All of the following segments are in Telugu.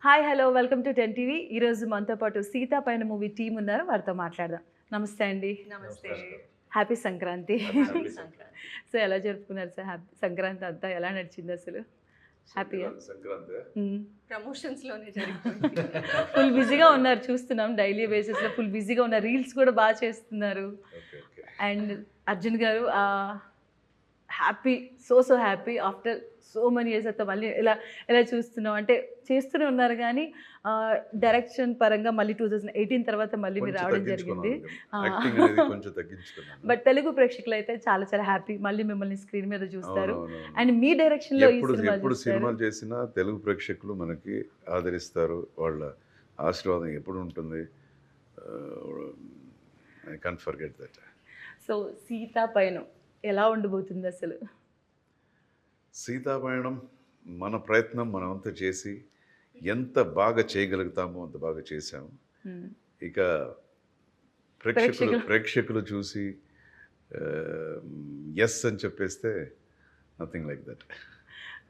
Hi hello welcome to 10 TV. ఈరోజు మనతో పాటు సీతా పైన మూవీ టీం ఉన్నారు, వారితో మాట్లాడదాం. నమస్తే అండి. నమస్తే. Happy Sankranti. Happy Sankranti. So ఎలా జరుపుకున్నారు సార్? హ్యాపీ సంక్రాంతి అంతా ఎలా నడిచింది అసలు? హ్యాపీగా? ప్రమోషన్స్ లోనే జరిగింది. ఫుల్ బిజీగా ఉన్నారు, చూస్తున్నాం డైలీ బేసిస్లో ఫుల్ బిజీగా ఉన్నారు, రీల్స్ కూడా బాగా చేస్తున్నారు. అండ్ అర్జున్ గారు happy, so happy after so many years అయితే మళ్ళీ ఎలా చూస్తున్నాం అంటే చేస్తూనే ఉన్నారు కానీ డైరెక్షన్ పరంగా మళ్ళీ 2018 తర్వాత మళ్ళీ మీరు రావడం జరిగింది. బట్ తెలుగు ప్రేక్షకులు అయితే చాలా చాలా హ్యాపీ, మళ్ళీ మిమ్మల్ని స్క్రీన్ మీద చూస్తారు. అండ్ మీ డైరెక్షన్లో ఎప్పుడు సినిమాలు చేసినా తెలుగు ప్రేక్షకులు మనకి ఆదరిస్తారు, వాళ్ళ ఆశీర్వాదం ఎప్పుడు ఉంటుంది. I can't forget that. So Seetha Payanam ఎలా ఉండబోతుంది అసలు? సీతాపయనం మన ప్రయత్నం మనమంతా చేసి ఎంత బాగా చేయగలుగుతామో అంత బాగా చేశాము. ఇక ప్రేక్షకులు చూసి ఎస్ అని చెప్పేస్తే నథింగ్ లైక్ దట్.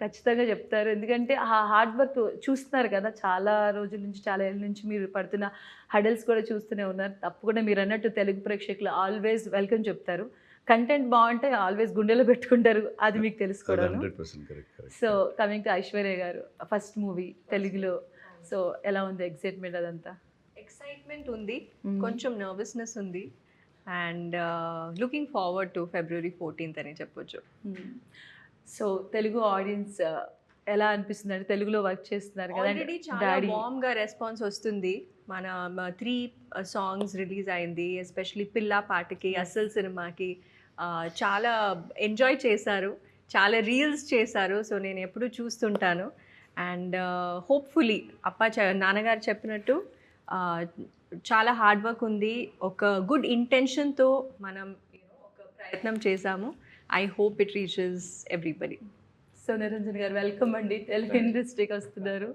ఖచ్చితంగా చెప్తారు, ఎందుకంటే ఆ హార్డ్ వర్క్ చూస్తున్నారు కదా, చాలా రోజుల నుంచి, చాలా ఏళ్ళ నుంచి మీరు పడుతున్న హడల్స్ కూడా చూస్తూనే ఉన్నారు. తప్పకుండా మీరు అన్నట్టు తెలుగు ప్రేక్షకులు ఆల్వేస్ వెల్కమ్ చెప్తారు. కంటెంట్ బాగుంటే ఆల్వేస్ గుండెలో పెట్టుకుంటారు, అది మీకు తెలుసుకోవడం. సో కమింగ్ టు ఐశ్వర్య గారు, ఫస్ట్ మూవీ తెలుగులో, సో ఎలా ఉంది ఎక్సైట్మెంట్? అదంతా ఎక్సైట్మెంట్ ఉంది, కొంచెం నర్వస్నెస్ ఉంది, and looking forward to February 14th అని చెప్పొచ్చు. సో తెలుగు ఆడియన్స్ ఎలా అనిపిస్తుంది అంటే, తెలుగులో వర్క్ చేస్తున్నారు కదా, ఆల్రెడీ చాలా వార్మ్ గా రెస్పాన్స్ వస్తుంది. మన 3 సాంగ్స్ రిలీజ్ అయింది, ఎస్పెషలీ పిల్లా పాటకి, అస్సల్ సినిమాకి చాలా ఎంజాయ్ చేశారు, చాలా రీల్స్ చేశారు. సో నేను ఎప్పుడు చూస్తుంటాను. అండ్ హోప్ఫుల్లీ నాన్నగారు చెప్పినట్టు చాలా హార్డ్ వర్క్ ఉంది, ఒక గుడ్ ఇంటెన్షన్తో మనం ఒక ప్రయత్నం చేశాము. I hope it reaches everybody. So Niranjan గారు వెల్కమ్ అండి, తెలుగు ఇండస్ట్రీకి వస్తున్నారు.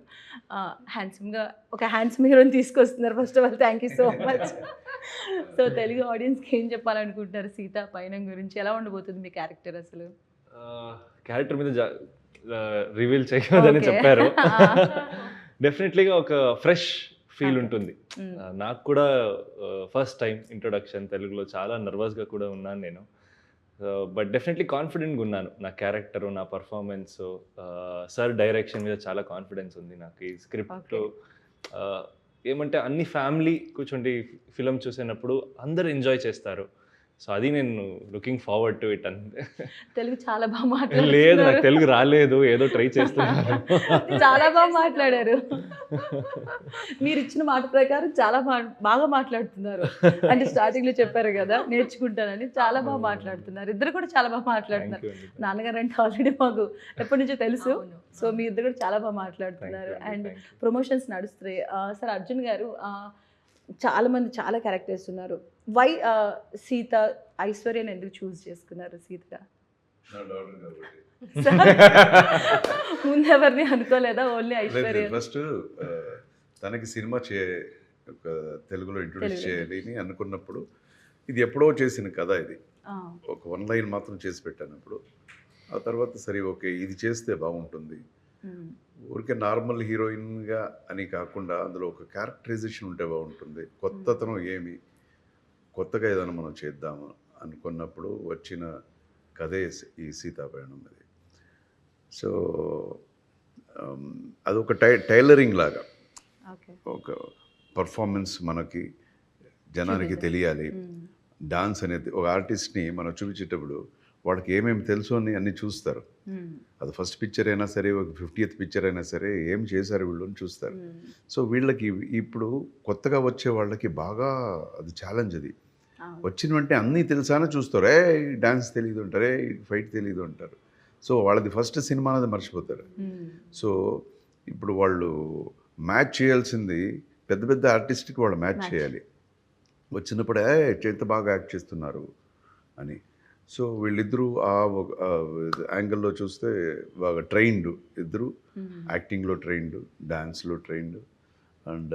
హ్యాండ్సమ్గా ఒక హ్యాండ్సమ్ హీరోని తీసుకొస్తున్నారు. First of all thank you so much. So Telugu ఆడియన్స్కి ఏం చెప్పాలనుకుంటున్నారు సీతా పయనం గురించి? ఎలా ఉండబోతుంది మీ క్యారెక్టర్ అసలు? క్యారెక్టర్ మీద రివీల్ చేయదని చెప్పారు. డెఫినెట్లీగా ఒక ఫ్రెష్ ఫీల్ ఉంటుంది. నాకు కూడా ఫస్ట్ టైం ఇంట్రొడక్షన్ తెలుగులో, చాలా నర్వస్గా కూడా ఉన్నాను నేను. బట్ డెఫినెట్లీ కాన్ఫిడెంట్గా ఉన్నాను. నా క్యారెక్టరు, నా పర్ఫార్మెన్స్, సార్ డైరెక్షన్ మీద చాలా కాన్ఫిడెన్స్ ఉంది నాకు. ఈ స్క్రిప్ట్ ఏమంటే అన్ని ఫ్యామిలీ కూర్చోండి ఫిలిం చూసినప్పుడు అందరు ఎంజాయ్ చేస్తారు. సో అది నేను లుకింగ్ ఫార్వర్డ్ టు ఇట్. అంతే. తెలుగు చాలా బాగా మాట్లాడారు. లేదు, నాకు తెలుగు రాలేదు, ఏదో ట్రై చేస్తున్నారు. చాలా బాగా మాట్లాడారు. మీరు ఇచ్చిన మాట ప్రకారం చాలా బాగా మాట్లాడుతున్నారు. అంటే స్టార్టింగ్లో చెప్పారు కదా నేర్చుకుంటానని, చాలా బాగా మాట్లాడుతున్నారు. ఇద్దరు కూడా చాలా బాగా మాట్లాడుతున్నారు. నాన్నగారు అంటే ఆల్రెడీ మాకు ఎప్పటి నుంచో తెలుసు. సో మీ ఇద్దరు కూడా చాలా బాగా మాట్లాడుతున్నారు. అండ్ ప్రమోషన్స్ నడుస్తున్నాయి. సార్ అర్జున్ గారు, చాలామంది చాలా క్యారెక్టర్స్ ఉన్నారు. వై సీత, ఐశ్వర్యని ఎందుకు చూస్ చేసుకున్నారు సీతగా? ముందు ఎవరిని అనుకోలేదా? ఓన్లీ ఐశ్వర్య. ఫస్ట్ తనకి సినిమా తెలుగులో ఇంట్రొడ్యూస్ చేయాలి అని అనుకున్నప్పుడు, ఇది ఎప్పుడో చేసిన కథ, ఇది ఒక 1 లైన్ మాత్రం చేసి పెట్టానప్పుడు, ఆ తర్వాత సరే ఓకే ఇది చేస్తే బాగుంటుంది, ఊరికే నార్మల్ హీరోయిన్గా అని కాకుండా అందులో ఒక క్యారెక్టరైజేషన్ ఉంటే బాగుంటుంది, కొత్తతనం ఏమి, కొత్తగా ఏదైనా మనం చేద్దాము అనుకున్నప్పుడు వచ్చిన కథే ఈ సీతాపయనం. అది సో అదొక టైలరింగ్ లాగా, ఒక పర్ఫార్మెన్స్ మనకి జనానికి తెలియాలి. డాన్స్ అనేది ఒక ఆర్టిస్ట్ని మనం చూపించేటప్పుడు వాళ్ళకి ఏమేమి తెలుసు అని అన్నీ చూస్తారు. అది ఫస్ట్ పిక్చర్ అయినా సరే, ఒక 50th పిక్చర్ అయినా సరే, ఏం చేశారు వీళ్ళు అని చూస్తారు. సో వీళ్ళకి ఇప్పుడు కొత్తగా వచ్చే వాళ్ళకి బాగా అది ఛాలెంజ్. అది వచ్చిన వెంటనే అన్నీ తెలుసానే చూస్తారు. డాన్స్ తెలియదు అంటారు, ఫైట్ తెలియదు అంటారు. సో వాళ్ళది ఫస్ట్ సినిమా అనేది మర్చిపోతారు. సో ఇప్పుడు వాళ్ళు మ్యాచ్ చేయాల్సింది పెద్ద పెద్ద ఆర్టిస్ట్కి వాళ్ళు మ్యాచ్ చేయాలి. వచ్చినప్పుడే ఎంత బాగా యాక్ట్ చేస్తున్నారు అని. సో వీళ్ళిద్దరూ ఆ యాంగిల్లో చూస్తే బాగా ట్రైన్డ్, ఇద్దరు యాక్టింగ్లో ట్రైన్డ్, డాన్స్లో ట్రైన్డ్, అండ్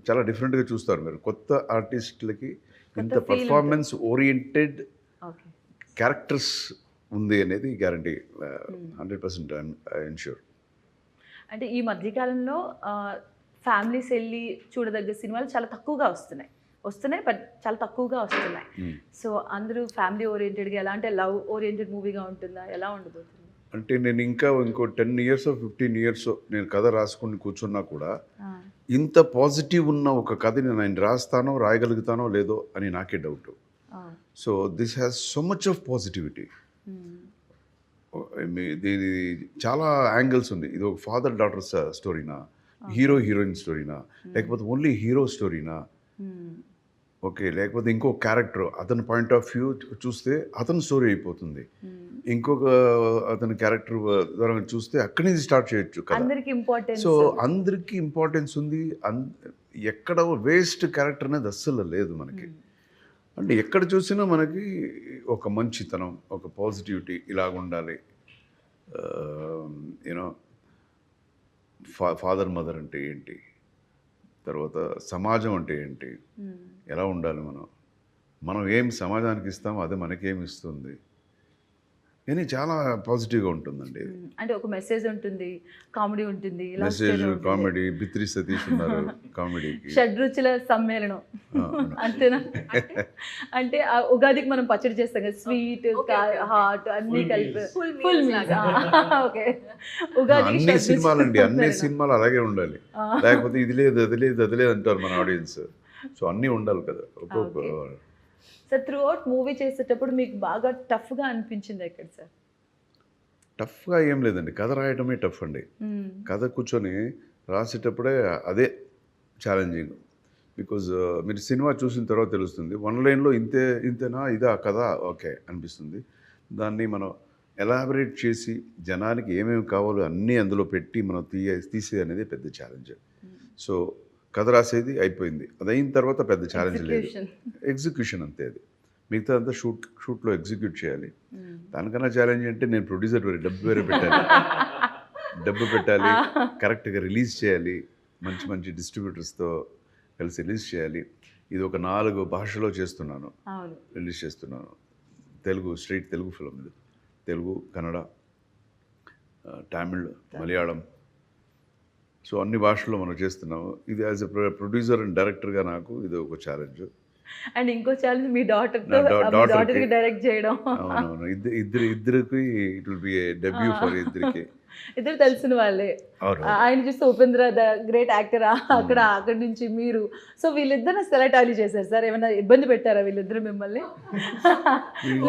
చాలా డిఫరెంట్గా చూస్తారు మీరు. కొత్త ఆర్టిస్టులకి ఇంత పర్ఫార్మెన్స్ ఓరియంటెడ్ క్యారెక్టర్స్ ఉంది అనేది గ్యారంటీ, 100% ఐఎమ్ షూర్. అంటే ఈ మధ్యకాలంలో ఫ్యామిలీస్ వెళ్ళి చూడదగ్గ సినిమాలు చాలా తక్కువగా వస్తున్నాయి బట్ చాలా తక్కువగా వస్తున్నాయి. సో అందరూ ఫ్యామిలీ ఓరియంటెడ్గా ఎలా అంటే లవ్ ఓరియంటెడ్ మూవీగా ఉంటుందా, ఎలా ఉండబోతుంది? అంటే నేను ఇంకో 10 years 15 years నేను కథ రాసుకుని కూర్చున్నా కూడా ఇంత పాజిటివ్ ఉన్న ఒక కథని నేను రాస్తానో రాయగలుగుతానో లేదో అని నాకే doubt. So this has so much of positivity. దీని చాలా యాంగిల్స్ ఉంది. ఇది ఒక ఫాదర్ డాటర్ స్టోరీనా, హీరో హీరోయిన్ స్టోరీనా, లేకపోతే ఓన్లీ హీరో స్టోరీనా, ఓకే, లేకపోతే ఇంకో క్యారెక్టర్ అతని పాయింట్ ఆఫ్ వ్యూ చూస్తే అతని స్టోరీ అయిపోతుంది. ఇంకొక అతని క్యారెక్టర్ ద్వారా చూస్తే అక్కడి నుంచి స్టార్ట్ చేయొచ్చు కదా. సో అందరికీ ఇంపార్టెన్స్ ఉంది. ఎక్కడ వేస్ట్ క్యారెక్టర్ అనేది అస్సలు లేదు మనకి. అంటే ఎక్కడ చూసినా మనకి ఒక మంచితనం, ఒక పాజిటివిటీ ఇలాగ ఉండాలి. యూనో ఫాదర్ మదర్ అంటే ఏంటి, తర్వాత సమాజం అంటే ఏంటి, ఎలా ఉండాలి, మనం ఏం సమాజానికి ఇస్తామో అదే మనకేమి ఇస్తుంది అని చాలా పాజిటివ్గా ఉంటుందండి. అంటే ఒక మెసేజ్ ఉంటుంది, కామెడీ ఉంటుంది, మెసేజ్ కామెడీ. బిత్రి సతీష్ ఉన్నారు కామెడీకి. షడ్రుచుల సమ్మేళనం అంతేనా? అంటే ఉగాదికి మనం పచ్చడి చేస్తాం కదా, స్వీట్ హాట్ అన్ని కలిపి ఫుల్ మీల్స్. ఓకే, ఉగాది అన్ని సినిమాలండి, అన్ని సినిమాలు అలాగే ఉండాలి. లేకపోతే ఇది లేదు అది లేదు అది లేదు అంటారు మన ఆడియన్స్. సో అన్నీ ఉండాలి కదా ఒక్కొక్క. సార్ త్రూ అవుట్ మూవీ చేసేటప్పుడు మీకు బాగా టఫ్గా అనిపించింది ఎక్కడ సార్? టఫ్గా ఏం లేదండి, కథ రాయటమే టఫ్ అండి. కథ కూర్చొని రాసేటప్పుడే అదే ఛాలెంజింగ్. బికాజ్ మీరు సినిమా చూసిన తర్వాత తెలుస్తుంది, 1 lineలో ఇంతేనా ఇదా కథ ఓకే అనిపిస్తుంది. దాన్ని మనం ఎలాబరేట్ చేసి జనానికి ఏమేమి కావాలో అన్నీ అందులో పెట్టి మనం తీసే అనేది పెద్ద ఛాలెంజ్. సో కథ రాసేది అయిపోయింది, అది అయిన తర్వాత పెద్ద ఛాలెంజ్ లేదు, ఎగ్జిక్యూషన్ అంతే. అది మిగతా అంతా షూట్లో ఎగ్జిక్యూట్ చేయాలి. దానికన్నా ఛాలెంజ్ అంటే నేను ప్రొడ్యూసర్ డబ్బు వేరే పెట్టాలి, కరెక్ట్గా రిలీజ్ చేయాలి, మంచి డిస్ట్రిబ్యూటర్స్తో కలిసి రిలీజ్ చేయాలి. ఇది ఒక 4 భాషలో రిలీజ్ చేస్తున్నాను. తెలుగు, స్ట్రైట్ తెలుగు ఫిల్మ్ ఇది. తెలుగు, కన్నడ, తమిళ్, మలయాళం, సో అన్ని భాషల్లో మనం చేస్తున్నాము. ఇది యాజ్ ఎ ప్రొడ్యూసర్ అండ్ డైరెక్టర్గా నాకు ఇది ఒక ఛాలెంజ్. అండ్ ఇంకో ఛాలెంజ్ మీ డాటర్కి డైరెక్ట్ చేయడం. అవునవును, ఇద్దరికి it will be A debut for ఇద్దరికి. ఇద్దరు తెలిసిన వాళ్ళే. ఆయన చూస్తే ఉపేంద్ర ద గ్రేట్ యాక్టర్, అక్కడి నుంచి మీరు. సో వీళ్ళిద్దరు సెలెక్ట్ అలీ చేశారు సార్. ఏమైనా ఇబ్బంది పెట్టారా వీళ్ళిద్దరు మిమ్మల్ని,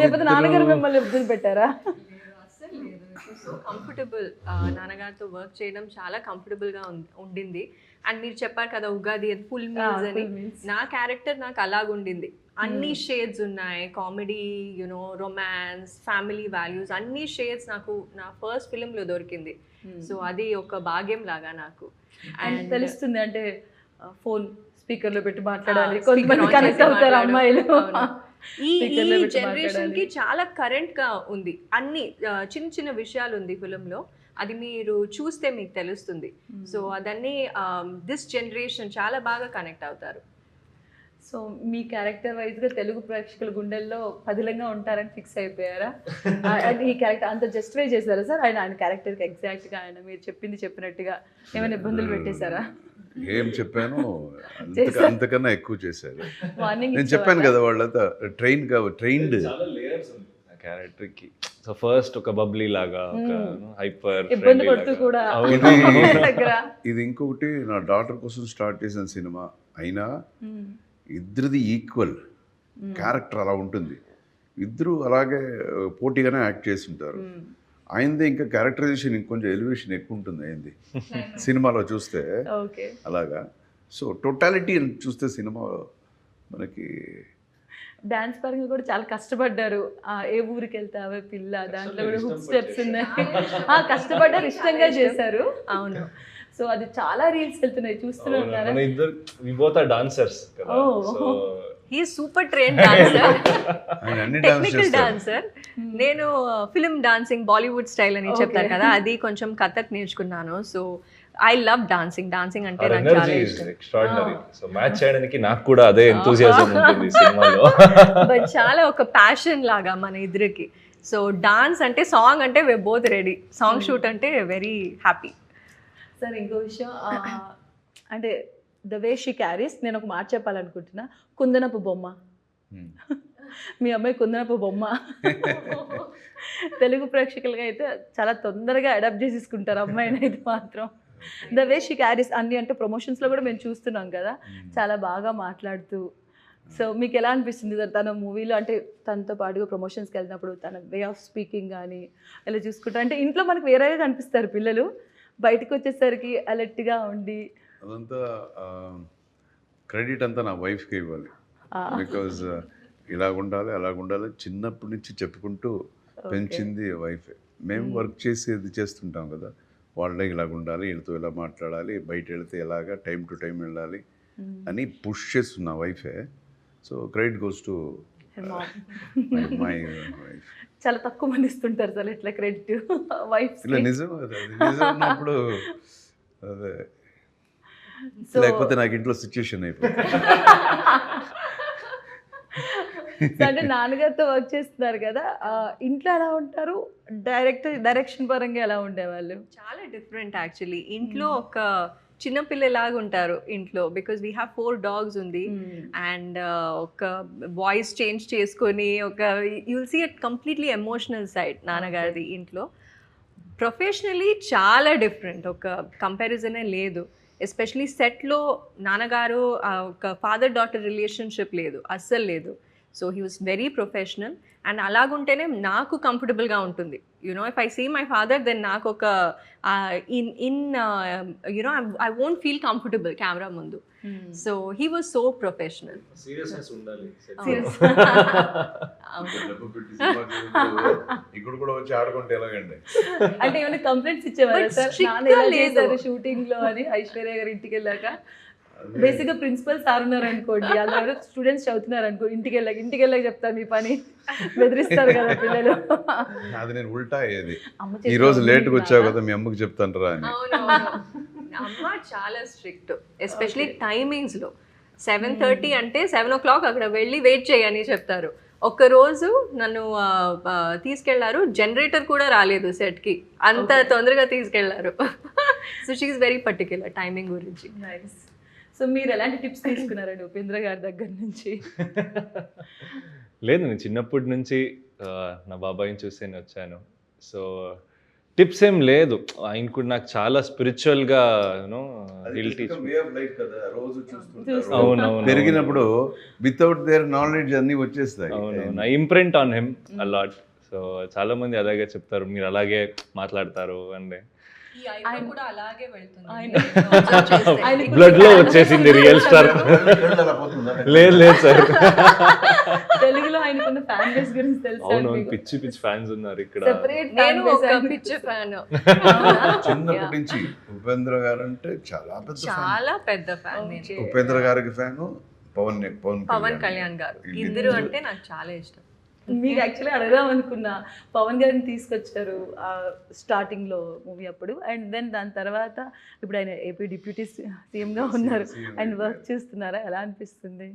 లేకపోతే నాన్నగారు మిమ్మల్ని ఇబ్బంది పెట్టారా? సో కంఫర్టబుల్, నాన్నగారితో వర్క్ చేయడం చాలా కంఫర్టబుల్గా ఉండింది. అండ్ మీరు చెప్పారు కదా ఉగాది ఫుల్ మీల్స్ అని, నా క్యారెక్టర్ నాకు అలాగుండింది. అన్ని షేడ్స్ ఉన్నాయి, comedy, you know romance, family values, అన్ని షేడ్స్ నాకు నా ఫస్ట్ ఫిలింలో దొరికింది. సో అది ఒక భాగ్యం లాగా నాకు. అండ్ తెలుస్తుంది అంటే ఫోన్ స్పీకర్లో పెట్టి మాట్లాడాలి, కొంతమంది కనెక్ట్ అవుతారు అమ్మాయిలు. ఈ జనరేషన్ కి చాలా కరెంట్ గా ఉంది, అన్ని చిన్న విషయాలు ఉంది ఫిలింలో, అది మీరు చూస్తే మీకు తెలుస్తుంది. సో అదన్నీ దిస్ జనరేషన్ చాలా బాగా కనెక్ట్ అవుతారు. సో మీ క్యారెక్టర్ వైజ్గా తెలుగు ప్రేక్షకుల గుండెల్లో పదిలంగా ఉంటారని ఫిక్స్ అయిపోయారా? ఈ క్యారెక్టర్ అంత జస్టిఫై చేశారా సార్? ఆయన క్యారెక్టర్కి ఎగ్జాక్ట్గా ఆయన మీరు చెప్పినట్టుగా ఏమైనా ఇబ్బందులు పెట్టేశారా? ఏం చెప్పాను అంతకన్నా ఎక్కువ చేశారు. నేను చెప్పాను కదా వాళ్ళంతా ట్రైన్డ్ క్యారెక్టర్కి. సో ఫస్ట్ ఒక బబ్లీ లాగా, ఒక హైపర్ ఇబ్బంది పడుతూ కూడా. ఇది ఇంకొకటి, నా డాటర్ కోసం స్టార్ట్ చేసిన సినిమా అయినా ఇద్దరిది ఈక్వల్ క్యారెక్టర్ అలా ఉంటుంది. ఇద్దరు అలాగే పోటీగానే యాక్ట్ చేస్తుంటారు. ఆయనది ఇంకా క్యారెక్టరైజేషన్ ఇంకొంచెం ఎలివేషన్ ఎక్కువ ఉంటుంది అయింది సినిమాలో చూస్తే అలాగా. సో టోటాలిటీ చూస్తే సినిమా మనకి డాన్స్ పరంగా కూడా చాలా కష్టపడ్డారు. ఏ ఊరికి వెళ్తావే పిల్ల, దాంట్లో కూడా హుక్ స్టెప్స్ ఉన్నాయి, కష్టపడ్డారు, ఇష్టంగా చేశారు. అవును. సో అది చాలా రీల్స్ వెళ్తున్నాయి, చూస్తున్నారా? Dancers. He super train dancer, technical dancer. నేను ఫిల్మ్ డాన్సింగ్ బాలీవుడ్ స్టైల్ అని చెప్తాను కదా, అది కొంచెం కథక్ నేర్చుకున్నాను. సో ఐ లవ్ డాన్సింగ్ అంటే నాకు చాలా ఇష్టం. ఎక్స్ట్రార్డినరీ. సో మ్యాచ్ చేయడానికి నాకు కూడా అదే ఎంతూసియాజం ఉంటుంది సినిమాలో. బట్ చాలా ఒక ప్యాషన్ లాగా మన ఇద్దరికి. సో డాన్స్ అంటే, సాంగ్ అంటే we're both ready, song shoot అంటే వెరీ హ్యాపీ. సార్ ఇంకో విషయం, అంటే ద వే షీ క్యారీస్, నేను ఒక మాట చెప్పాలనుకుంటున్నా, కుందనపు బొమ్మ. మీ అమ్మాయి కుందనపు బొమ్మ. తెలుగు ప్రేక్షకులుగా అయితే చాలా తొందరగా అడాప్ట్ చేసేసుకుంటారు అమ్మాయిని అయితే మాత్రం. ద వే షీ క్యారీస్ అన్ని, అంటే ప్రమోషన్స్లో కూడా మేము చూస్తున్నాం కదా, చాలా బాగా మాట్లాడుతూ. సో మీకు ఎలా అనిపిస్తుంది తన మూవీలో, అంటే తనతో పాటుగా ప్రమోషన్స్కి వెళ్ళినప్పుడు తన వే ఆఫ్ స్పీకింగ్ కానీ ఇలా చూసుకుంటారు? అంటే ఇంట్లో మనకు వేరేగా కనిపిస్తారు పిల్లలు, బయటకు వచ్చేసరికి అలర్ట్గా ఉండి. అదంతా క్రెడిట్ అంతా నా వైఫ్కి ఇవ్వాలి. బికాజ్ ఇలా ఉండాలి అలా ఉండాలి చిన్నప్పటి నుంచి చెప్పుకుంటూ పెంచింది వైఫే. మేము వర్క్ చేసేది చేస్తుంటాం కదా, వాళ్ళే ఇలాగ ఉండాలి, వీళ్ళతో ఇలా మాట్లాడాలి, బయట వెళితే ఎలాగా టైం టు టైం వెళ్ళాలి అని పుష్ చేస్తున్న వైఫే. So credit goes to my wife. చాలా తక్కువ మంది ఇస్తుంటారు సార్ ఇట్లా క్రెడిట్ వైఫ్. ఇలా నిజం కదా, నిజం ఉన్నప్పుడు అదే, లేకపోతే నాకు ఇంట్లో సిచ్యుయేషన్ అయిపోతుంది. అంటే నాన్నగారితో వర్క్ చేస్తున్నారు కదా, ఇంట్లో ఎలా ఉంటారు, డైరెక్షన్ పరంగా ఎలా ఉండేవాళ్ళు? చాలా డిఫరెంట్ యాక్చువల్లీ. ఇంట్లో ఒక చిన్న పిల్లలాగా ఉంటారు ఇంట్లో, బికాజ్ వీ హ్యావ్ 4 dogs ఉంది. అండ్ ఒక వాయిస్ చేంజ్ చేసుకొని ఒక you'll see it completely emotional side నాన్నగారిది ఇంట్లో. ప్రొఫెషనలీ చాలా డిఫరెంట్, ఒక కంపారిజనే లేదు. ఎస్పెషలీ సెట్లో నాన్నగారు ఒక ఫాదర్ డాటర్ రిలేషన్షిప్ లేదు, అస్సలు లేదు. So he was very professional. And అలాగుంటేనే నాకు కంఫర్టబుల్గా ఉంటుంది. You know if I see my father then నాకు ఒక you know I won't feel comfortable camera ముందు. So he was so professional. Seriousness ఉండాలి. ఇక్కడ కూడా వచ్చి ఆడుకుంటే ఎలాగండి? అంటే ఏమైనా కంప్లైంట్స్ ఇచ్చేవారు సార్, నాన్న ఇలా చేశారు షూటింగ్ లో అని ఐశ్వర్య గారి ఇంటికి వెళ్ళాక? బేసిక్గా ప్రిన్సిపల్ సార్ ఉన్నారు అనుకోండి, అందరూ స్టూడెంట్స్ చదువుతున్నారు అనుకో, ఇంటికి వెళ్ళాక చెప్తారు మీ పని, బెదిరిస్తారు కదా పిల్లలు. అది నేను ఉల్టా అయ్యేది, ఈ రోజు లేట్గా వచ్చావు కదా మీ అమ్మకి చెప్తాంటారా అని. అమ్మ చాలా స్ట్రిక్ట్, ఎస్పెషలీ టైమింగ్స్లో. 7:30 అంటే 7 o'clock అక్కడ వెళ్ళి వెయిట్ చేయని చెప్తారు. ఒక్కరోజు నన్ను తీసుకెళ్లారు, జనరేటర్ కూడా రాలేదు సెట్కి, అంత తొందరగా తీసుకెళ్లారు. So she is very particular timing గురించి. సో మీరు ఎలాంటి టిప్స్ తీసుకున్నారండి ఉపేంద్ర గారి దగ్గర నుంచి? లేదు, నేను చిన్నప్పటి నుంచి నా బాబాయిని చూసి నేను వచ్చాను. సో టిప్స్ ఏం లేదు, ఆయన కూడా నాకు చాలా స్పిరిచువల్గా పెరిగినప్పుడు వితౌట్ దేర్ నాలెడ్జ్ అన్ని వచ్చేస్తాయి. అవును, I imprint on him a lot. So చాలా మంది అలాగే చెప్తారు, మీరు అలాగే మాట్లాడతారు అంటే. బ్లడ్ లో వచ్చేసింది రియల్ స్టార్. లేదు సార్, తెలుగులో ఆయనకున్న ఫ్యాన్ బేస్ గురించి తెలుసు. అవును, పిచ్చి ఫ్యాన్స్ ఉన్నారు ఇక్కడ. నేను ఒక పిచ్చి ఫ్యాన్ చిన్నప్పటి నుంచి. ఉపేంద్ర గారు అంటే చాలా పెద్ద ఫ్యాన్. ఉపేంద్ర గారికి ఫ్యాన్, పవన్ కళ్యాణ్ గారు, ఇద్దరు అంటే నాకు చాలా ఇష్టం. మీకు యాక్చువల్లీ అడగదాం అనుకున్నా, పవన్ గారిని తీసుకొచ్చారు స్టార్టింగ్లో మూవీ అప్పుడు, అండ్ దెన్ దాని తర్వాత ఇప్పుడు ఆయన ఏపీ డిప్యూటీ సీఎంగా ఉన్నారు. ఆయన వర్క్ చేస్తున్నారా, ఎలా అనిపిస్తుంది?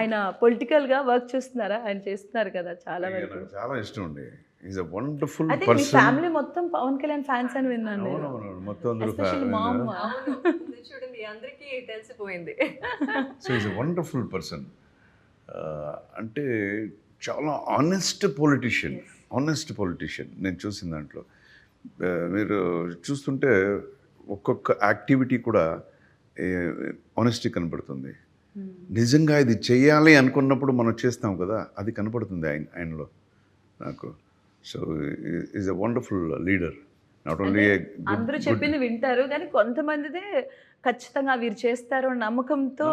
ఆయన పొలిటికల్గా వర్క్ చేస్తున్నారా? ఆయన చేస్తున్నారు కదా చాలా వరకు. చాలా ఇష్టం అండి. ఈజ్ ఎ వండర్ఫుల్ అదే మీ పర్సన్. ఫ్యామిలీ మొత్తం పవన్ కళ్యాణ్ ఫ్యాన్స్ అని విన్నాను నేను. మొత్తం అందరూ చూడండి, అందరికీ తెలిసిపోయింది. So is a wonderful person. అంటే చాలా ఆనెస్ట్ పొలిటీషియన్ నేను చూసిన దాంట్లో. మీరు చూస్తుంటే ఒక్కొక్క యాక్టివిటీ కూడా ఆనెస్టీ కనపడుతుంది. నిజంగా ఇది చేయాలి అనుకున్నప్పుడు మనం చేస్తాం కదా, అది కనపడుతుంది ఆయనలో నాకు. So is a wonderful leader. Not only అందరూ చెప్పింది వింటారు, కానీ కొంతమందిదే ఖచ్చితంగా వీరు చేస్తారు నమ్మకంతో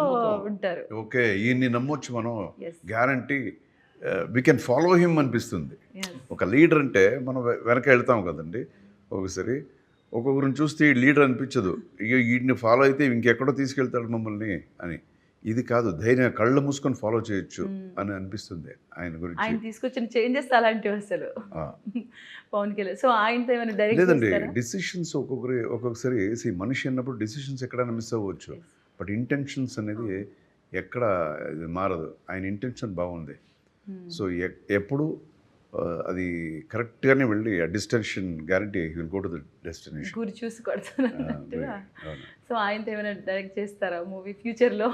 ఉంటారు. ఓకే, ఈయన్ని నమ్మొచ్చు మనం, guarantee we can follow him అనిపిస్తుంది. ఒక లీడర్ అంటే మనం వెనక వెళ్తాం కదండి, ఒకసారి ఒక్కొక్కరిని చూస్తే ఈ లీడర్ అనిపించదు, ఇక వీడిని ఫాలో అయితే ఇంకెక్కడో తీసుకెళ్తాడు మమ్మల్ని అని. ఇది కాదు, ధైర్యంగా కళ్ళు మూసుకొని ఫాలో చేయొచ్చు అని అనిపిస్తుంది ఆయన గురించి. ఆయన తీసుకొచ్చిన చేంజెస్ అలాంటివి అసలు పవన్ కళ్యాణ్. సో ఆయనతో ఏమైనా డైరెక్ట్ లేదండి, డిసిషన్స్ ఒక్కొక్కసారి మనిషి అన్నప్పుడు డిసిషన్స్ ఎక్కడైనా మిస్ అవ్వచ్చు, బట్ ఇంటెన్షన్స్ అనేది ఎక్కడ మారదు. ఆయన ఇంటెన్షన్ బాగుంది. సో ఎప్పుడు అది కరెక్ట్గానే వెళ్ళి ఆ distension guarantee he will go to the destination. గురి చూసి కొడుతున్నట్టుగా. సో ఆయనతో ఏమైనా డైరెక్ట్ చేస్తారా మూవీ ఫ్యూచర్లో?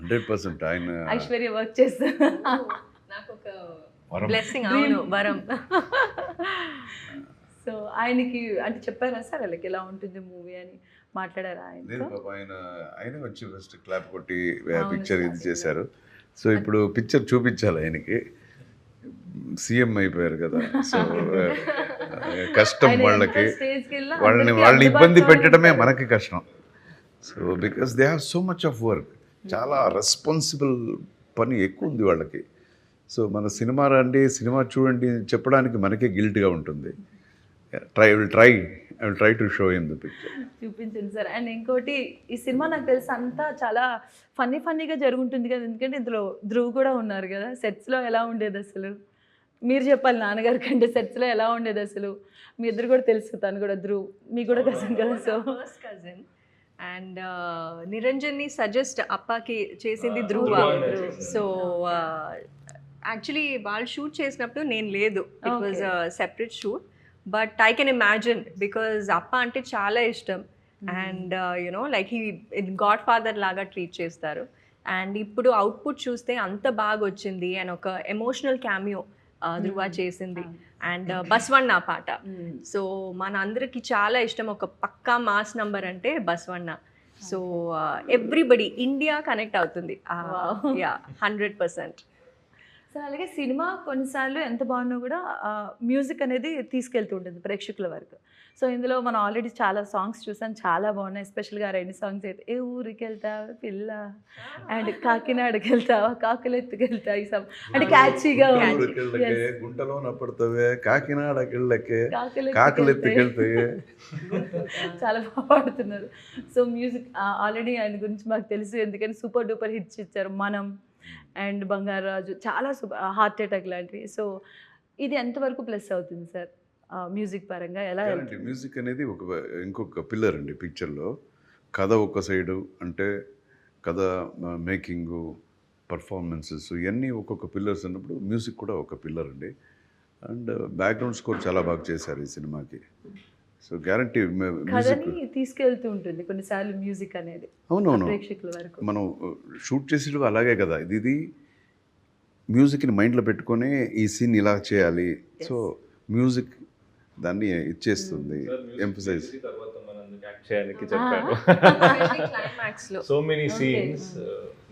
100% ఆయన ఐశ్వర్య వర్క్ చేస్తారు. నాకు ఒక వరం. బ్లెస్సింగ్, అవును, వరం. సో ఆయనకి అంటే చెప్పారా సార్ వాళ్ళకి ఎలా ఉంటుంది మూవీ అని మాట్లాడారా లేదు ఆయనతో? పాప, ఆయన వచ్చి ఫస్ట్ క్లాప్ కొట్టి అవును, పిక్చర్ ఇది starting చేశారు. సో ఇప్పుడు పిక్చర్ చూపించాలి ఆయనకి. సీఎం అయిపోయారు కదా, సో కష్టం ఆయన వాళ్ళకి. ఎంత stage కి వెళ్ళినా వాళ్ళని అందరికీ వాళ్ళని ఇబ్బంది అందుబాటులో పెట్టడమే ఉంటారు. మనకి కష్టం. So because they have so much of work, చాలా రెస్పాన్సిబుల్ పని ఎక్కువ ఉంది వాళ్ళకి. సో మన సినిమా రండి, సినిమా చూడండి చెప్పడానికి మనకే గిల్ట్గా ఉంటుంది. I will try to show him the picture. చూపించండి సార్. అండ్ ఇంకోటి, ఈ సినిమా నాకు తెలిసి అంతా చాలా ఫన్నీగా జరుగుతుంది కదా, ఎందుకంటే ఇందులో ధ్రువ్ కూడా ఉన్నారు కదా. సెట్స్లో ఎలా ఉండేది అసలు? మీరు చెప్పాలి నాన్నగారి కంటే సెట్స్లో ఎలా ఉండేది అసలు. మీ ఇద్దరు కూడా తెలుసు, తను కూడా ధ్రువ్ మీకు కూడా కజిన్ కదా. So first cousin. అండ్ నిరంజన్ని సజెస్ట్ అప్పాకి చేసింది ధ్రువ. ధ్రువ. సో యాక్చువల్లీ వాళ్ళు షూట్ చేసినప్పుడు నేను లేదు, it was separate shoot. But I can imagine, because అప్ప అంటే చాలా ఇష్టం. And you know like he godfather లాగా ట్రీట్ చేస్తారు. అండ్ ఇప్పుడు అవుట్పుట్ చూస్తే అంత బాగా వచ్చింది. అండ్ ఒక ఎమోషనల్ క్యామియో ధ్రువ చేసింది. అండ్ బస్వన్న పాట. సో మన అందరికి చాలా ఇష్టం. ఒక పక్కా మాస్ నంబర్ అంటే Basavanna. So everybody India connect అవుతుంది. యా, 100%. సో అలాగే సినిమా కొన్నిసార్లు ఎంత బాగున్నా కూడా మ్యూజిక్ అనేది తీసుకెళ్తూ ఉంటుంది ప్రేక్షకుల వరకు. సో ఇందులో మనం ఆల్రెడీ చాలా సాంగ్స్ చూసాం, చాలా బాగున్నాయి. ఎస్పెషల్గా 2 సాంగ్స్ అయితే, ఏ ఊరికి వెళ్తావా పిల్ల అండ్ కాకినాడకి వెళ్తావా కాకులెత్తుకెళ్తా, ఈ సాంగ్ అంటే క్యాచీగా ఉంది. గుంటలో పడతావే కాకినాడకెళ్ళకే కాకులెత్తుకెళ్తాయే. చాలా బాగా పాడుతున్నారు. సో మ్యూజిక్ ఆల్రెడీ ఆయన గురించి మాకు తెలుసు, ఎందుకని సూపర్ డూపర్ హిట్స్ ఇచ్చారు. మనం అండ్ బంగారాజు, చాలా హార్ట్ అటాక్ లాంటివి. సో ఇది ఎంతవరకు ప్లస్ అవుతుంది సార్ మ్యూజిక్ పరంగా? ఎలా వెళ్తుంది? మ్యూజిక్ అనేది ఇంకొక పిల్లర్ అండి పిక్చర్లో. కథ ఒక సైడు అంటే కథ, మేకింగు, పర్ఫార్మెన్సెస్, ఇవన్నీ ఒక్కొక్క పిల్లర్స్ అన్నప్పుడు మ్యూజిక్ కూడా ఒక పిల్లర్ అండి. అండ్ బ్యాక్గ్రౌండ్ స్కోర్ చాలా బాగా చేశారు ఈ సినిమాకి. సో గ్యారంటీ మ్యూజిక్ కథని తీసుకెళ్తూ ఉంటుంది కొన్నిసార్లు మ్యూజిక్ అనేది అవునవును. ప్రేక్షకుల వరకు. మనం షూట్ చేసేటప్పుడు అలాగే కదా, ఇది మ్యూజిక్ని మైండ్లో పెట్టుకొని ఈ సీన్ ఇలా చేయాలి. సో మ్యూజిక్ దాన్ని ఇచ్చేస్తుంది, ఎంఫసైజ్. తర్వాత మనందుకు యాక్ట్ చేయడానికి చెప్పారు. క్లైమాక్స్ లో సో మెనీ సీన్స్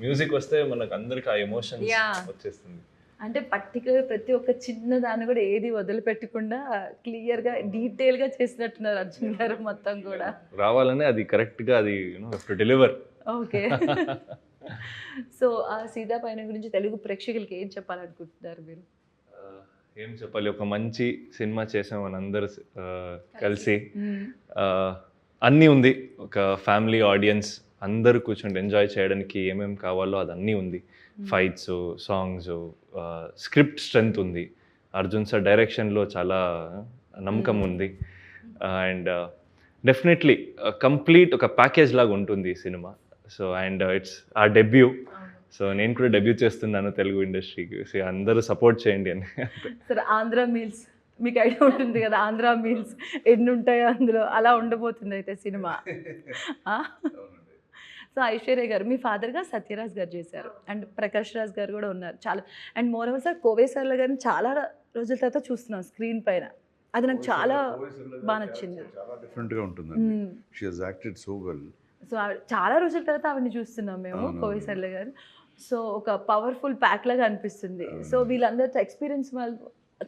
మ్యూజిక్ వస్తే మనకు అందరికి ఆ ఎమోషన్స్ Yeah. వచ్చేస్తుంది. అంటే పర్టికులర్ ప్రతి ఒక్క చిన్న దాన్ని కూడా ఏది వదిలిపెట్టకుండా క్లియర్గా డీటెయిల్గా చేసినట్టున్నారు అర్జున్ గారు మొత్తం కూడా. రావాలని అది కరెక్ట్గా అది టు డెలివర్. ఓకే. సో ఆ సీతా పైన గురించి తెలుగు ప్రేక్షకులకి ఏం చెప్పాలనుకుంటున్నారు మీరు? ఏం చెప్పాలి, ఒక మంచి సినిమా చేసాం మనందరూ కలిసి. అన్నీ ఉంది, ఒక ఫ్యామిలీ ఆడియన్స్ అందరూ కూర్చొని ఎంజాయ్ చేయడానికి ఏమేమి కావాలో అది అన్నీ ఉంది. ఫైట్స్, సాంగ్స్, స్క్రిప్ట్ స్ట్రెంగ్త్ ఉంది. అర్జున్ సార్ డైరెక్షన్లో చాలా నమ్మకం ఉంది. అండ్ డెఫినెట్లీ కంప్లీట్ ఒక ప్యాకేజ్ లాగా ఉంటుంది ఈ సినిమా. సో అండ్ ఇట్స్ ఆ డెబ్యూ. సో నేను కూడా డెబ్యూ చేస్తున్నాను తెలుగు ఇండస్ట్రీకి. సో అందరూ సపోర్ట్ చేయండి అని. సరే, ఆంధ్ర మీల్స్ మీకు ఐడియా ఉంటుంది కదా, ఆంధ్ర మీల్స్ ఎన్ని ఉంటాయో అందులో, అలా ఉండబోతుంది అయితే సినిమా. సో ఐశ్వర్య గారు, మీ ఫాదర్గా సత్యరాజ్ గారు చేశారు అండ్ ప్రకాష్ రాజ్ గారు కూడా ఉన్నారు చాలా. అండ్ మోరవర్ సార్ కోవే సార్ల గారిని చాలా రోజుల తర్వాత చూస్తున్నాం స్క్రీన్ పైన. అది నాకు చాలా బాగా నచ్చింది. చాలా డిఫరెంట్గా ఉంటుందండి. She has acted so well. So చాలా రోజుల తర్వాత ఆవిడని చూస్తున్నాం మేము, కోవే సార్ల గారు. సో ఒక పవర్ఫుల్ ప్యాక్ లాగా అనిపిస్తుంది. సో వీళ్ళందరితో ఎక్స్పీరియన్స్ వాళ్ళు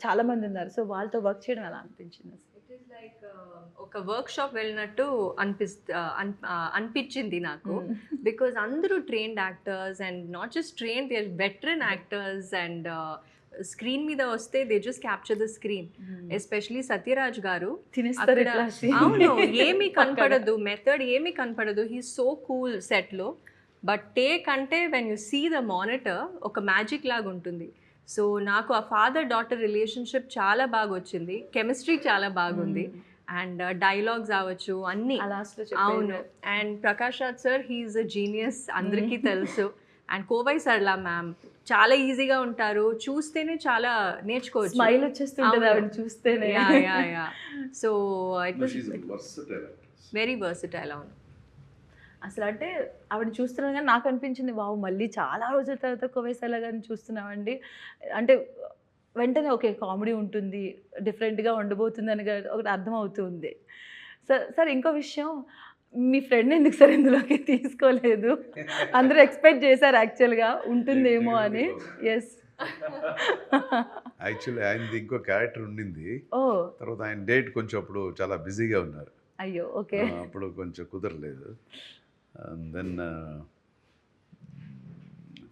చాలా మంది ఉన్నారు. సో వాళ్ళతో వర్క్ చేయడం ఎలా అనిపించింది? ఇట్ ఈస్ లైక్ ఒక వర్క్ షాప్ వెళ్ళినట్టు అనిపించింది నాకు. బికాజ్ అందరూ trained actors and not just train, they are veteran actors. And screen మీద వస్తే they just capture the screen. Especially Sathyaraj garu తినేస్తారు అక్కడ, అవును, ఏమీ కనపడదు, మెథడ్ ఏమీ కనపడదు. హీ సో కూల్ సెట్లో. బట్ టేక్ అంటే when you see the monitor ఒక మ్యాజిక్ లాగా ఉంటుంది. సో నాకు ఆ ఫాదర్ డాటర్ రిలేషన్షిప్ చాలా బాగా వచ్చింది. కెమిస్ట్రీ చాలా బాగుంది. అండ్ డైలాగ్స్ అవ్వచ్చు అన్నీ. అవును. And Prakash Raj sir, he's a genius, అందరికీ తెలుసు. అండ్ కోవై సరళ మ్యామ్ చాలా ఈజీగా ఉంటారు, చూస్తేనే చాలా నేర్చుకోవచ్చు. స్మైల్ వచ్చేస్తుంటుంది ఆవిడ చూస్తేనే. So it was very versatile. అవును, అసలు అంటే ఆవిడ చూస్తున్నాను కానీ నాకు అనిపించింది వావ్ మళ్ళీ చాలా రోజుల తర్వాత కోవేశాల గారిని చూస్తున్నామండి. అంటే వెంటనే ఓకే కామెడీ ఉంటుంది, డిఫరెంట్గా ఉండబోతుంది అని ఒకటి అర్థమవుతుంది. సార్ ఇంకో విషయం, మీ ఫ్రెండ్ ఎందుకు సార్ ఇందులోకి తీసుకోలేదు? అందరూ ఎక్స్పెక్ట్ చేశారు యాక్చువల్గా ఉంటుందేమో అని. ఎస్, యాక్చువల్లీ ఆయనది ఇంకో క్యారెక్టర్ ఉండింది, తర్వాత ఆయన డేట్ కొంచెం అప్పుడు చాలా బిజీగా ఉన్నారు. అయ్యో ఓకే, అప్పుడు కొంచెం కుదరలేదు. దెన్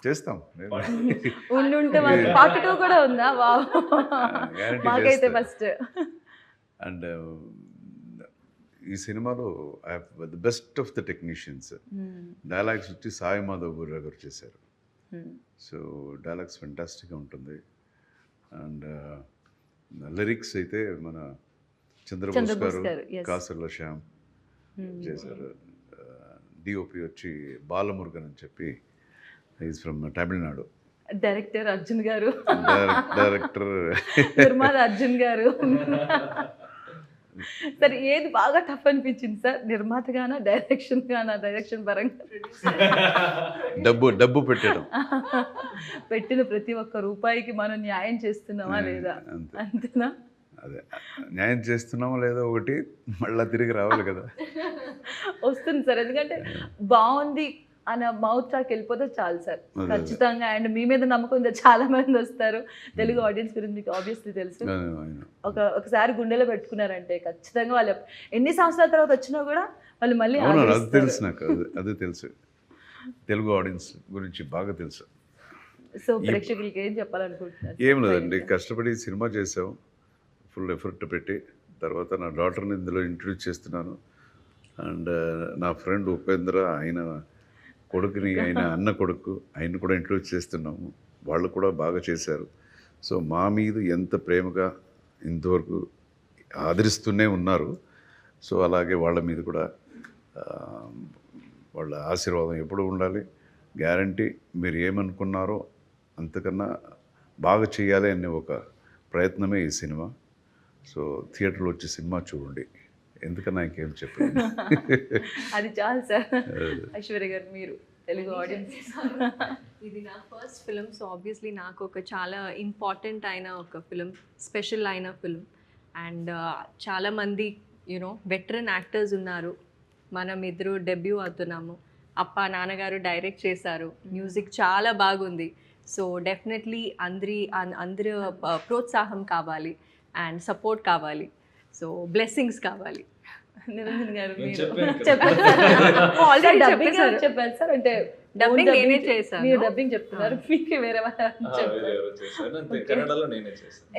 చేస్తాం ఉంటే పార్ట్ 2 కూడా ఉందా? వావ్, మాకైతే ఫస్ట్. అండ్ ఈ సినిమాలో I have the best of the technicians. Dialogues వచ్చి సాయి మాధవ్ బుర్రా గారు చేశారు. సో డైలాగ్స్ ఫెంటాస్టిక్గా ఉంటుంది. అండ్ లిరిక్స్ అయితే మన చంద్రబోస్ గారు, కాసర్ల శ్యామ్ చేశారు. డిఓపి వచ్చి బాలమురుగన్ అని చెప్పి, is from Tamil Nadu. Director Arjun గారు, డైరెక్టర్ నిర్మాత అర్జున్ గారు. సార్ ఏది బాగా టఫ్ అనిపించింది సార్, నిర్మాత గానా డైరెక్షన్ గానా? డైరెక్షన్ పరంగా డబ్బు పెట్టడం, పెట్టిన ప్రతి ఒక్క రూపాయికి మనం న్యాయం చేస్తున్నామా లేదా, అంతేనా? అదే న్యాయం చేస్తున్నామా లేదా ఒకటి, మళ్ళీ తిరిగి రావాలి కదా. వస్తుంది సార్, ఎందుకంటే బాగుంది అన్న మౌత్ టాక్ వెళ్ళిపోతే చాలు సార్ ఖచ్చితంగా. అండ్ మీ మీద నమ్మకం చాలా మంది వస్తారు. తెలుగు ఆడియన్స్ గురించి మీకు ఆబ్వియస్లీ తెలుసు. ఒకసారి గుండెలో పెట్టుకున్నారంటే ఖచ్చితంగా వాళ్ళు ఎన్ని సంవత్సరాల తర్వాత వచ్చినా కూడా వాళ్ళు మళ్ళీ. అది తెలుసు నాకు, అదే తెలుసు, తెలుగు ఆడియన్స్ గురించి బాగా తెలుసు. సో ప్రేక్షకులకి ఏం చెప్పాలనుకుంటున్నారు? ఏం లేదండి, కష్టపడి సినిమా చేసాం, ఫుల్ ఎఫర్ట్ పెట్టి. తర్వాత నా డాటర్ని ఇందులో ఇంట్రడ్యూస్ చేస్తున్నాను. అండ్ నా ఫ్రెండ్ ఉపేంద్ర, ఆయన కొడుకుని, ఆయన అన్న కొడుకు, ఆయన కూడా ఇంట్రడ్యూస్ చేస్తున్నాము. వాళ్ళు కూడా బాగా చేశారు. సో మా మీద ఎంత ప్రేమగా ఇంతవరకు ఆదరిస్తూనే ఉన్నారు. సో అలాగే వాళ్ళ మీద కూడా వాళ్ళ ఆశీర్వాదం ఎప్పుడు ఉండాలి. గ్యారంటీ మీరు ఏమనుకున్నారో అంతకన్నా బాగా చేయాలి అనే ఒక ప్రయత్నమే ఈ సినిమా. సో థియేటర్లో వచ్చి సినిమా చూడండి, ఎందుకన్నా ఇంకేం చెప్పండి. అది చాలు సార్. ఐశ్వర్య గారు, మీరు తెలుగు ఆడియన్స్, ఇది నా ఫస్ట్ ఫిలిం. సో ఆబ్వియస్లీ నాకు ఒక చాలా ఇంపార్టెంట్ అయిన ఒక ఫిలిం, స్పెషల్ అయిన ఫిలిం. అండ్ చాలామంది యూనో వెటరన్ యాక్టర్స్ ఉన్నారు. మనం ఇద్దరు డెబ్యూ అవుతున్నాము. అప్ప నాన్నగారు డైరెక్ట్ చేశారు, మ్యూజిక్ చాలా బాగుంది. సో డెఫినెట్లీ అందరి ప్రోత్సాహం కావాలి అండ్ సపోర్ట్ కావాలి. సో బ్లెస్సింగ్స్ కావాలి. నిరంజన్ గారు ఆల్రెడీ చెప్పారు సార్, అంటే డబ్బింగ్ నేనే చేశాను. మీరు డబ్బింగ్ చెప్తున్నారు, మీకు వేరే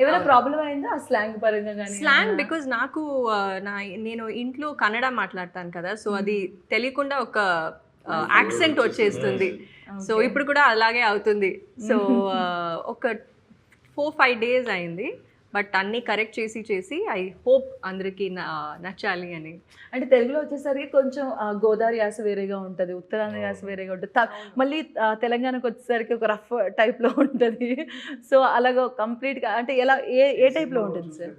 ఏమైనా ప్రాబ్లం అయిందా ఆ స్లాంగ్ పరంగా? కానీ స్లాంగ్ బికాజ్ నాకు నేను ఇంట్లో కన్నడ మాట్లాడతాను కదా, సో అది తెలియకుండా ఒక యాక్సెంట్ వచ్చేస్తుంది. సో ఇప్పుడు కూడా అలాగే అవుతుంది. సో ఒక 4-5 days అయింది, బట్ అన్నీ కరెక్ట్ చేసి ఐ హోప్ అందరికీ నచ్చాలి అని. అంటే తెలుగులో వచ్చేసరికి కొంచెం గోదావరి యాస వేరేగా ఉంటుంది, ఉత్తరాంధ్ర యాస వేరేగా ఉంటుంది, మళ్ళీ తెలంగాణకు వచ్చేసరికి ఒక రఫ్ టైప్లో ఉంటుంది. సో అలాగా కంప్లీట్గా అంటే ఎలా ఏ టైప్లో ఉంటుంది సార్?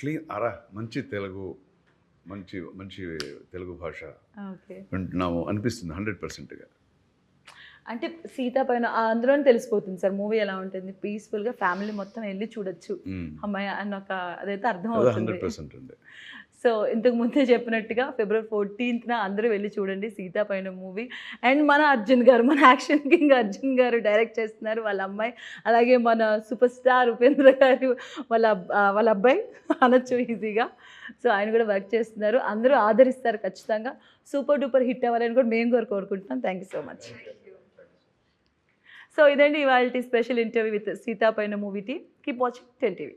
క్లీన్ అరా, మంచి తెలుగు, మంచి తెలుగు భాష వింటున్నాము అనిపిస్తుంది 100%గా. అంటే సీత పైన అందులోనే తెలిసిపోతుంది సార్ మూవీ ఎలా ఉంటుంది. పీస్ఫుల్గా ఫ్యామిలీ మొత్తం వెళ్ళి చూడొచ్చు అమ్మాయి అన్న ఒక అదైతే అర్థం అవుతుంది. సో ఇంతకు ముందే చెప్పినట్టుగా February 14th అందరూ వెళ్ళి చూడండి సీత పైన మూవీ. అండ్ మన అర్జున్ గారు, మన యాక్షన్ కింగ్ అర్జున్ గారు డైరెక్ట్ చేస్తున్నారు, వాళ్ళ అమ్మాయి. అలాగే మన సూపర్ స్టార్ ఉపేంద్ర గారు వాళ్ళ అబ్బాయి అనొచ్చు ఈజీగా. సో ఆయన కూడా వర్క్ చేస్తున్నారు. అందరూ ఆదరిస్తారు ఖచ్చితంగా. సూపర్ డూపర్ హిట్ అవ్వాలని కూడా మేము కూడా కోరుకుంటున్నాం. Thank you so much. So ఇదండి ఇవాళ స్పెషల్ ఇంటర్వ్యూ విత్ సీతా పైన movie team. Keep watching 10 TV.